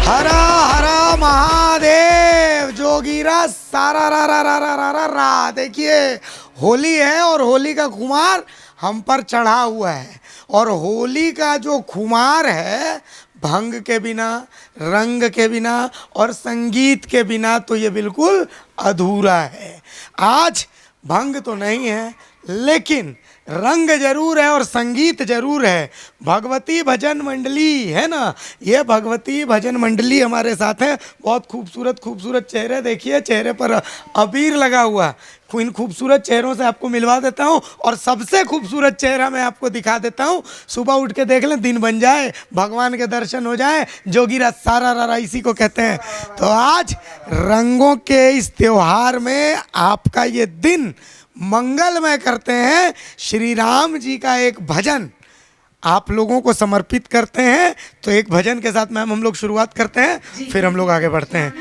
हरा हरा महादेव जोगीरा सारा रा रा रा रा रा रा रा। देखिए होली है और होली का खुमार हम पर चढ़ा हुआ है। और होली का जो खुमार है भंग के बिना, रंग के बिना और संगीत के बिना तो ये बिल्कुल अधूरा है। आज भंग तो नहीं है लेकिन रंग जरूर है और संगीत जरूर है। भगवती भजन मंडली है ना, ये भगवती भजन मंडली हमारे साथ है। बहुत खूबसूरत खूबसूरत चेहरे, देखिए चेहरे पर अबीर लगा हुआ। इन खूबसूरत चेहरों से आपको मिलवा देता हूँ और सबसे खूबसूरत चेहरा मैं आपको दिखा देता हूँ। सुबह उठ के देख लें, दिन बन जाए, भगवान के दर्शन हो जाए। जोगीरा सारा रा रा इसी को कहते हैं। तो आज रंगों के इस त्योहार में आपका ये दिन मंगलमय करते हैं। श्री राम जी का एक भजन आप लोगों को समर्पित करते हैं। तो एक भजन के साथ मैम हम लोग शुरुआत करते हैं, फिर हम लोग आगे बढ़ते हैं।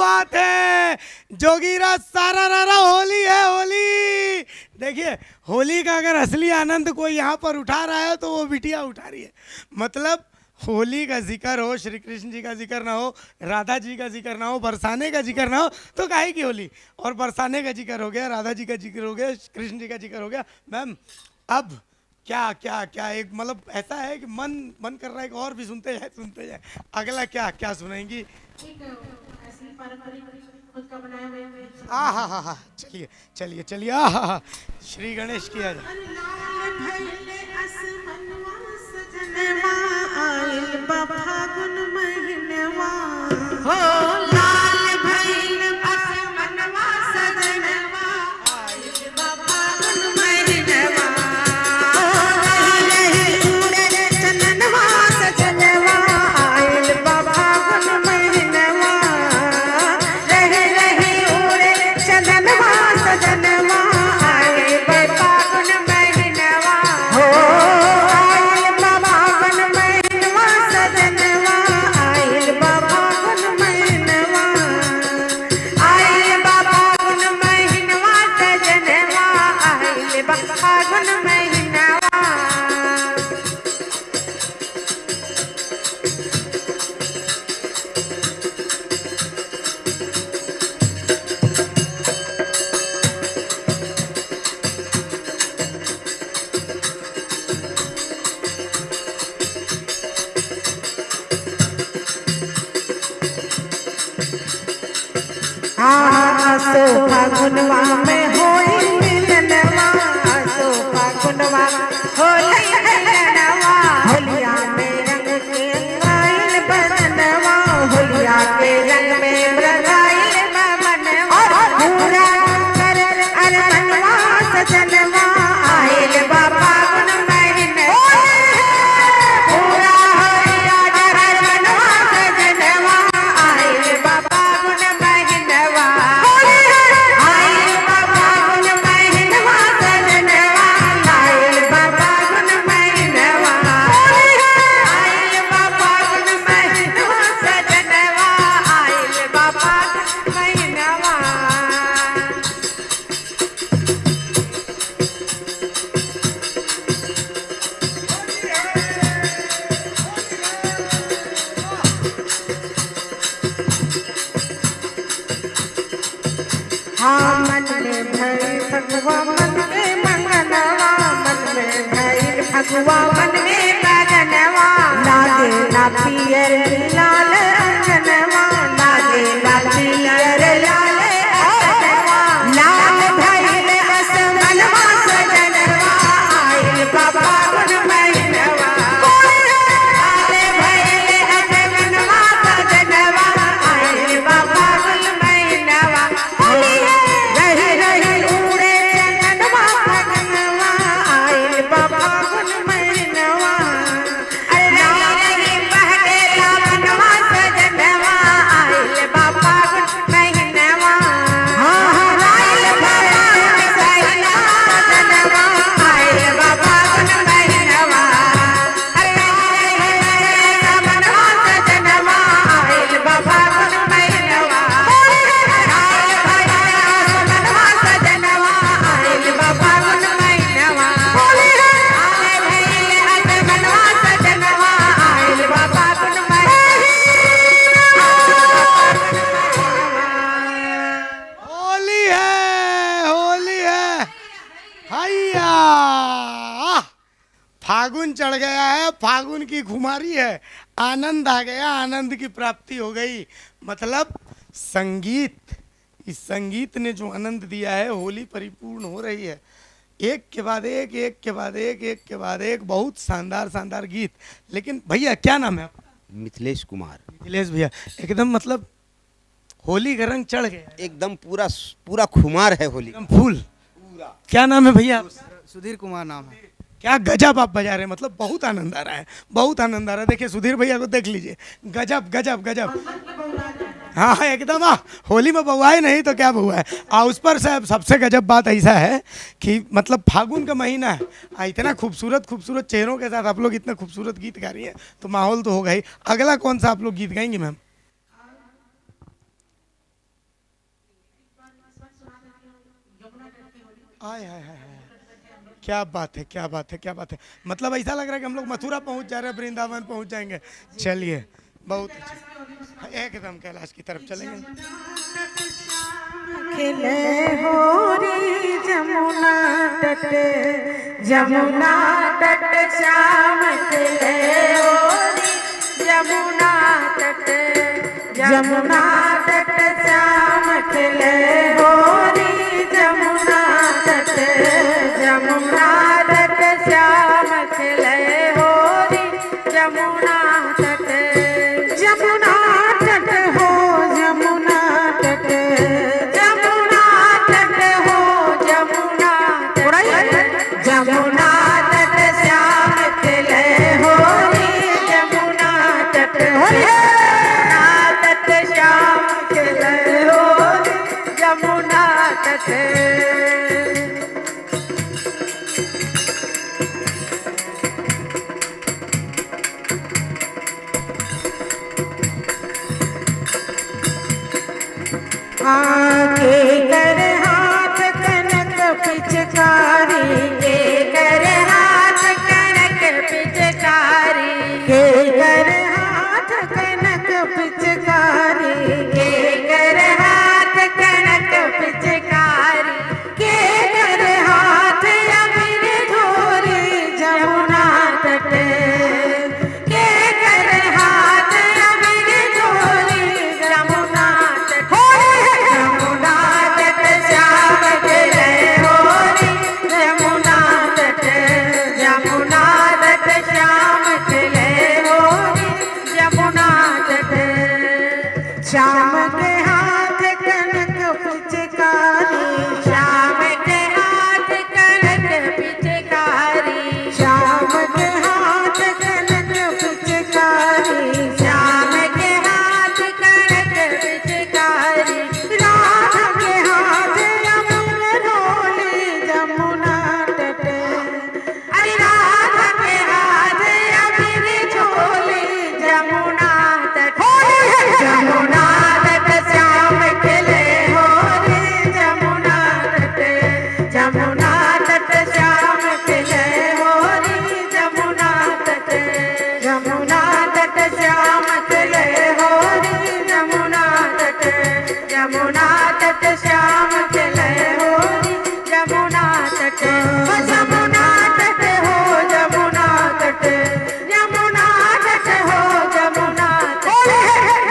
बात है, जोगीरा सारा रारा होली है होली। देखिए होली का अगर असली आनंद कोई यहाँ पर उठा रहा है तो वो बिटिया उठा रही है। मतलब होली का जिक्र हो, श्री कृष्ण जी का जिक्र ना हो, राधा जी का जिक्र ना हो, बरसाने का जिक्र ना हो तो काहे की होली। और बरसाने का जिक्र हो गया, राधा जी का जिक्र हो गया, कृष्ण जी का जिक्र हो गया। मैम अब क्या क्या क्या एक मतलब ऐसा है कि मन कर रहा है कि और भी सुनते जाए। अगला क्या क्या सुनाएंगी? हा, चलिए चलिए चलिए, हा, श्री गणेश किया जाए। आसो फागुनवा में होई मिलनवा, आसो फागुनवा होई मिलनवा, होलिया में रंग के रंगाइल बदनवा, होलिया के रंग में रंगाइल बदनवा, पूरा कर अरमनवा सजनवा, आइल बा फागुन महीनवा, पूरा होलिया अरमनवा सजनवा, आइल बा फागुन महीनवा, आइल बा फागुन महीनवा सजनवा, आइल बा फागुन महीनवा, आइल बा फागुन महीनवा सजनवा, आइल बा फागुन महीनवा। हाँ मन में भई फगुआ मन में मंगनवा, मन में भई फगुआ मन में मगनवा, लागे ना पियर लाल अंगनवा, लागे ना पियर लाल अंगनवा, लाल भइल असमनवा सजनवा, आइल बा फागुन महीनवा, लाल भइल असमनवा सजनवा, आइल बा फागुन महीनवा, रही रही उड़े चंदनवा फगनवा, आइल बा फागुन महीनवा, अरे रही रही बहके लावनवा सजनवा, आइल बा फागुन महीनवा, हाँ आइल बा फागुन महीनवा सजनवा, आइल बा फागुन महीनवा, अरे रही रही लावनवा सजनवा, आइल बा फागुन महीनवा, आइल बा सजनवा, आइल बा फागुन महीनवा, आए भइल असमनवा सजनवा, आइल बा फागुन होली है हैया। फागुन चढ़ गया है, फागुन की खुमारी है, आनंद आ गया, आनंद की प्राप्ति हो गई। मतलब संगीत, इस संगीत ने जो आनंद दिया है, होली परिपूर्ण हो रही है। एक के बाद एक, एक के बाद एक के बाद एक, बहुत शानदार शानदार गीत। लेकिन भैया क्या नाम है आपका? मिथिलेश कुमार। मिथिलेश भैया, एकदम मतलब होली का रंग चढ़ गया, एकदम पूरा पूरा खुमार है होली। एकदम फूल। क्या नाम है भैया? सुधीर कुमार नाम है। क्या गजब आप बजा रहे हैं, मतलब बहुत आनंद आ रहा है, बहुत आनंद आ रहा है। देखिए सुधीर भैया को देख लीजिए, गजब गजब गजब। हाँ हाँ एकदम। होली में बउआए नहीं तो क्या बउआ है। उस पर से सबसे गजब बात ऐसा है कि मतलब फागुन का महीना है, इतना खूबसूरत खूबसूरत चेहरों के साथ आप लोग इतना खूबसूरत गीत गा रही हैं, तो माहौल तो होगा ही। अगला कौन सा आप लोग गीत गाएंगे मैम? आय हाय हाय हाय। क्या बात है, क्या बात है, क्या बात है। मतलब ऐसा लग रहा है कि हम लोग मथुरा पहुंच जा रहे हैं, वृंदावन पहुंच जाएंगे। चलिए, बहुत अच्छा, एकदम कैलाश की तरफ चलेंगे। खिले होरी जमुना तट, जमुना तट श्याम खिले होरी जमुना तट, जमुना तट श्याम खिले होरी जमुना तट, जमुना तट श्याम खिले होरी जमुना तट, जमुना तट हो जमुना तट, जमुना तट हो जमुना तट, जमुना तट श्याम खिले होरी जमुना तट, जमुना तट श्याम खिले होरी जमुना तट। आके कर हाथ कनक पिचकारी, के कर हाथ कनक पिचकारी, के कर हाथ कनक पिचकारी, के कर हाथ कनक पिचकारी, के कर हाथ अबीर धोरी जमुना तट, के कर हाथ अबीर धोरी जमुना तट, जमुना तट श्याम खिले होरी जमुना तट, जमुना तट श्याम खिले होरी जमुना तट, श्याम के हाथ कनक पिचकारी, श्याम के हाथ कनक पिचकारी, श्याम के हाथ कनक पिचकारी, श्याम के हाथ कनक पिचकारी, राधा के हाथ अमर ढोली जमुना तट, अरे राधा के हाथ अबीर झोली जमुना तट, जमुना तट श्याम खिले होरी जमुना तट, जमुना तट श्याम खिले होरी जमुना तट, जमुना तट श्याम खिले होरी जमुना तट, जमुना तट श्याम खिले होरी जमुना तट, जमुना तट हो जमुना तट, जमुना तट हो जमुना तट,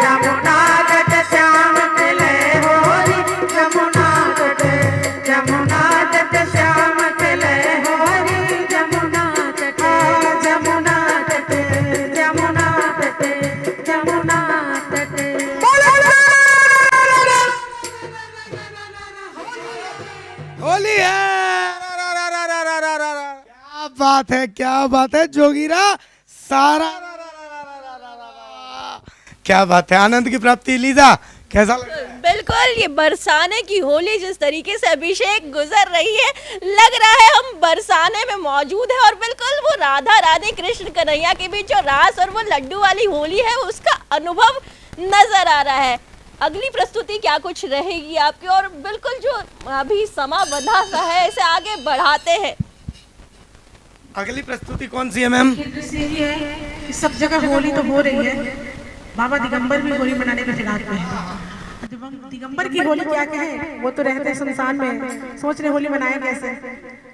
जमुना तट श्याम खिले होरी जमुना तट, जमुना तट श्याम खिले होरी जमुना तट, जमुना तट, जमुना तट, जमुना तट। होली है। क्या बात है, क्या बात है जोगीरा, सारा क्या बात है। आनंद की प्राप्ति। लीजा, कैसा लग रहा है? बिल्कुल, ये बरसाने की होली जिस तरीके से अभिषेक गुजर रही है, लग रहा है हम बरसाने में मौजूद है। और बिल्कुल वो राधा राधे कृष्ण कन्हैया के बीच जो रास और वो लड्डू वाली होली है, उसका अनुभव नजर आ रहा है। अगली प्रस्तुति क्या कुछ रहेगी आपकी? और बिल्कुल जो अभी समा बंधा सा है, इसे आगे बढ़ाते हैं। अगली प्रस्तुति कौन सी है मैम? है सब जगह होली तो हो रही है, बाबा दिगंबर भी होली मनाने के खिलाफ में है। दिगंबर की होली क्या कहे, वो तो रहते हैं शमशान में, सोच रहे होली मनाए कैसे।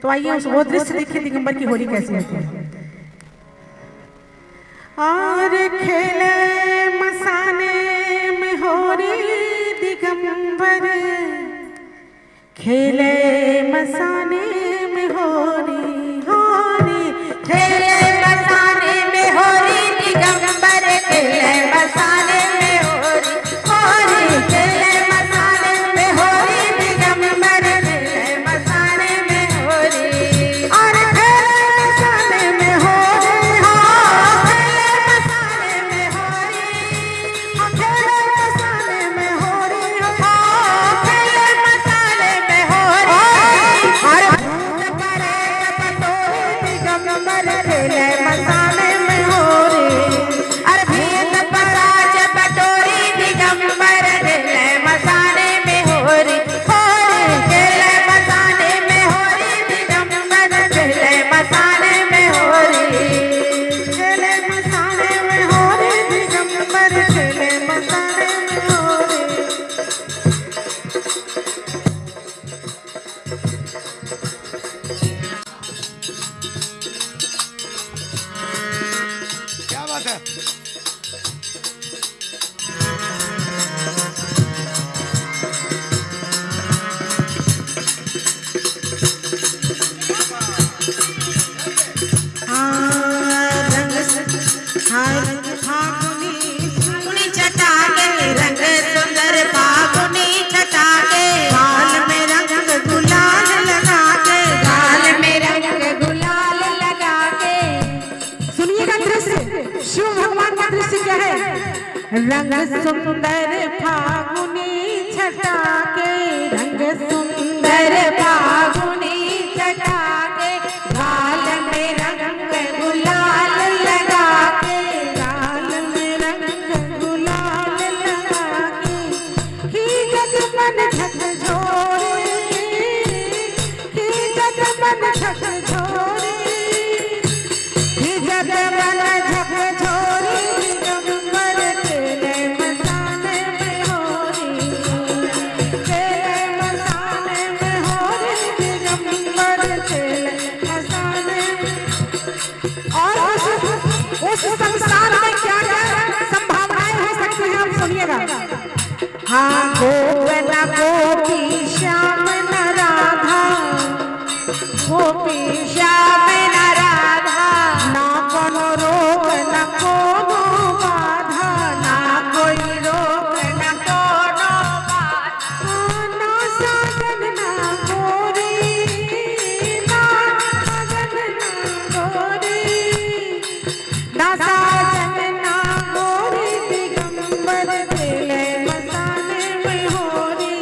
तो आइए उस वो दृश्य देखिए दिगंबर की होली कैसी होती है। और खेले मसाने में होली दिगंबर, खेले मसाने में होली, होली खेले मसाने में होली दिगंबर, खेले मसाने में होली, होली खेले मसाने में होली दिगंबर, खेले मसाने में होली। और खेले मसाने में होली, हाँ खेले मसाने में होली, हाँ खेले मसाने में होली, हाँ खेले मसाने में होली। फागुनी फागुनी छटा के रंग सुंदर फागुनी छटा के गाल में रंग गुलाल लगा के गाल में रंग गुलाल लगा के। सुनिएगा दृश्य, शिव भगवान का दृश्य क्या है? रंग सुंदर फागुनी छटा के रंग सुंदर फागुनी छटा के गाल में रंग गुलाल लगा के गाल में रंग गुलाल लगा के खींचत मन झकझोरे खींचत मन झकझोरे खींचत मन झकझोरे दिगंबर तेरे मसाने में होरी तेरे मसाने में होरी दिगंबर तेरे मसाने में। और उस संसार में क्या क्या संभावनाएं हो सकती हैं आप सुनिएगा। हाँ गोप न गोपी श्याम न राधा गोपी श्याम न राधा ना कोनो रोग न कोनो बाधा ना कोई रोग न कोनो बाधा ना साजन ना गोरी ना साजन ना गोरी ना साजन ना गोरी दिगंबर तेरे मसाने में होरी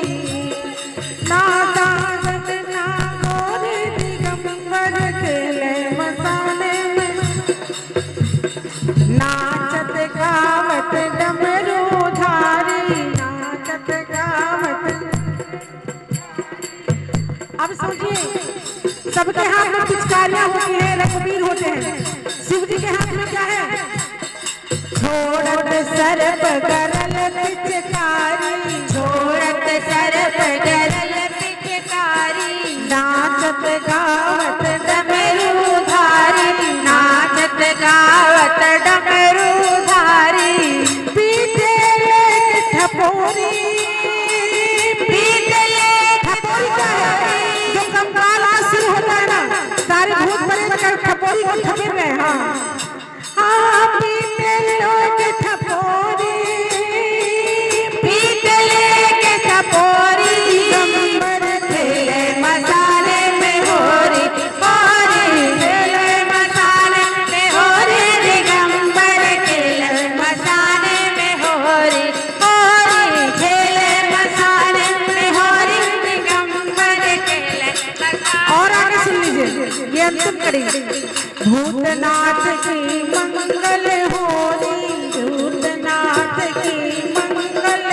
ना साजन ना गोरी दिगंबर तेरे मसाने में। नाचत गावत डमरू धारी नाचत गावत। अब सोचिए सबके हाथ में पिचकारियां होती हैं, रघुवीर होते हैं, शिव जी के हाथ में क्या है? छोड़त सर्प गरल पिचकारी छोड़त सर्प गरल पिचकारी नाचत गावत डमरू धारी नाचत गावत डमरू धारी पीटे ठपोरी पीटे ठपोरी क्या है? जो कंकाल शुरू होता है ना सारे भूत प्रेत ठपोरी को ठपेर रहे। हाँ हाँ पीटे लोग ठपोरी पीटे लेके ठपोरी दिगंबर तेरे मसाले में होरी होरी तेरे मसाले में होरी दिगंबर तेरे मसाले में होरी होरी तेरे मसाले में होरी दिगंबर तेरे मसाले। और आगे सुन लीजिए, ये अंतिम कड़ी। भूतनाथ की मंगल होरी भूतनाथ की मंगल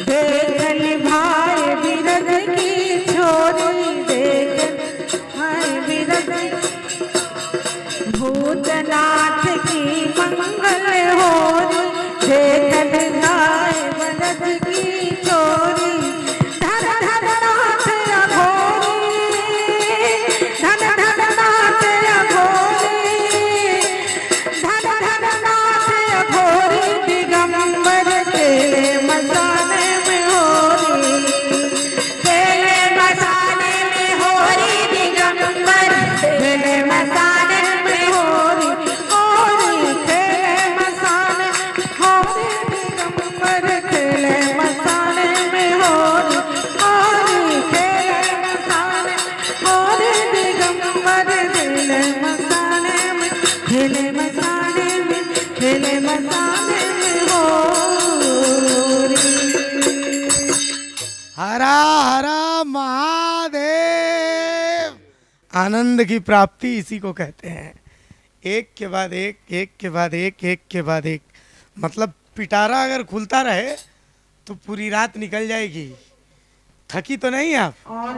देखल भाई बिरद की छोरी देखल भाई बिरद भूतनाथ की मंगल होरी देखल भाई बिरद की छोरी धन धन नाथ अघोरी धन धन नाथ अघोरी धन धन नाथ अघोरी दिगंबर तेरे मसाने में होरी तेरे मसाने में होरी दिगंबर तेरे मसाने में होरी होरी तेरे मसाने होरी दिगंबर तेरे मसाने में होरी होरी तेरे मसाने होरी दिगंबर तेरे मसाने में तेरे मसाने में तेरे मसाने में होरी। हरा हरा महादेव। आनंद की प्राप्ति इसी को कहते हैं। एक के बाद एक के बाद एक के बाद एक। मतलब पिटारा अगर खुलता रहे तो पूरी रात निकल जाएगी। थकी तो नहीं आप? और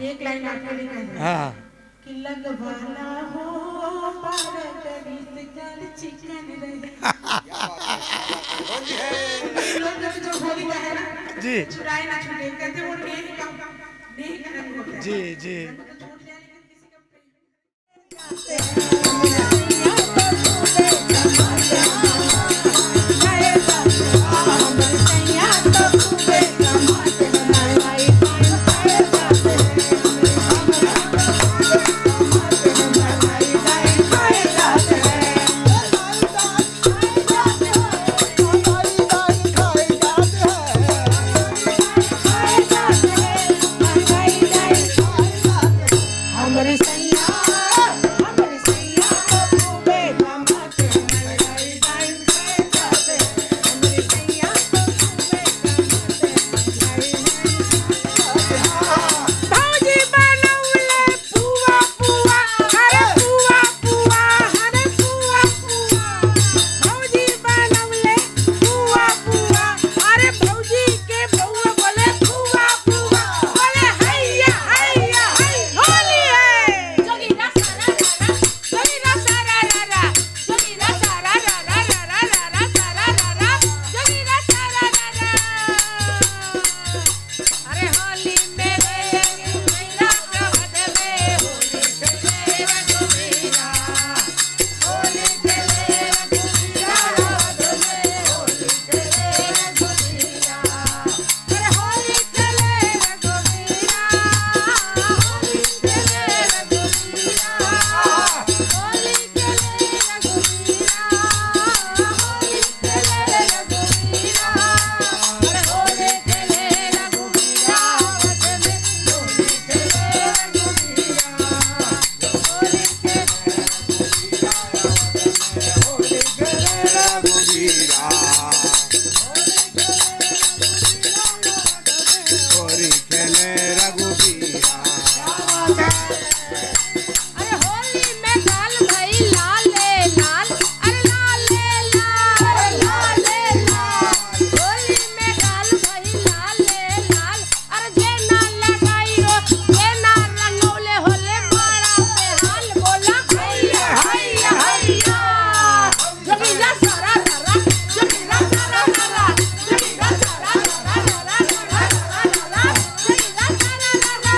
एक लाइन आपके लिए कहना है हाँ कि लग वाला हो पर कभी कर चिकन रहे। लोग जो होली का है ना जी चुराए ना छूटे कहते वो नेह का रंग होता है। जी जी। छूट जाए लेकिन किसी का रघुबीरा होली खेले रघुबीरा। अरे होली में गाल भई लाल लाल, अरे लाल लाल, लाल लाल। होली में गाल भई लाल लाल, अरे जे ना लगाई रो, जे ना रंगौले होले मारा पे हाल बोला हैया हैया हैया। जोगिरा सारा सारा, जोगिरा सारा सारा, जोगिरा सारा सारा सारा सारा सारा, जोगिरा सारा सारा।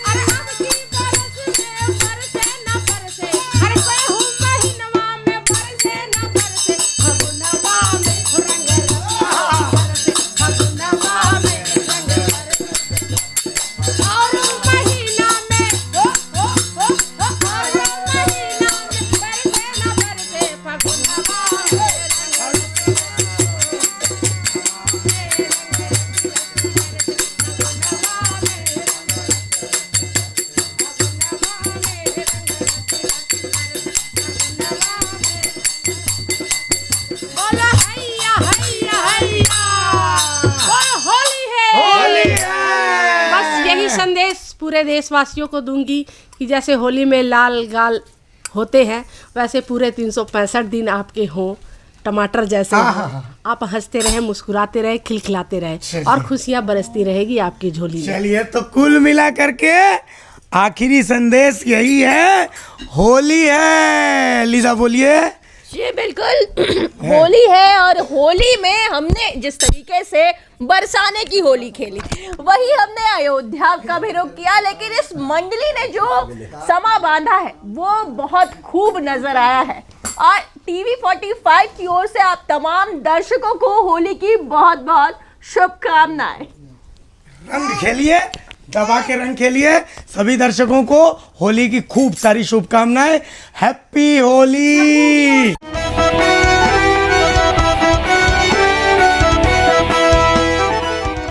अरे हम की बरस में बरसे न बरसे, अरे कोई हूँ महीनवा में बरसे न बरसे, फगुनवा में रंग रसिया बरसे, फगुनवा में रंग बरसे। और महीना में हो और महीना में बरसे न बरसे, फगुनवा में रंग बोलो हैया हैया हैया। बोलो होली है। होली है। बस यही संदेश पूरे देशवासियों को दूंगी कि जैसे होली में लाल गाल होते हैं वैसे पूरे 365 दिन आपके हों टमाटर जैसे हों। आप हंसते रहे, मुस्कुराते रहे, खिलखिलाते रहे और खुशियां बरसती रहेगी आपकी झोली में। चलिए, तो कुल मिला करके आखिरी संदेश यही है, होली है। लीजा बोलिए। जी बिल्कुल होली है, और होली में हमने जिस तरीके से बरसाने की होली खेली वही हमने अयोध्या का भी रुख किया, लेकिन इस मंडली ने जो समा बांधा है वो बहुत खूब नजर आया है। और टीवी 45 की ओर से आप तमाम दर्शकों को होली की बहुत बहुत शुभकामनाएं। रंग खेलिए, दबा के रंग खेलिए। सभी दर्शकों को होली की खूब सारी शुभकामनाएं। हैप्पी होली।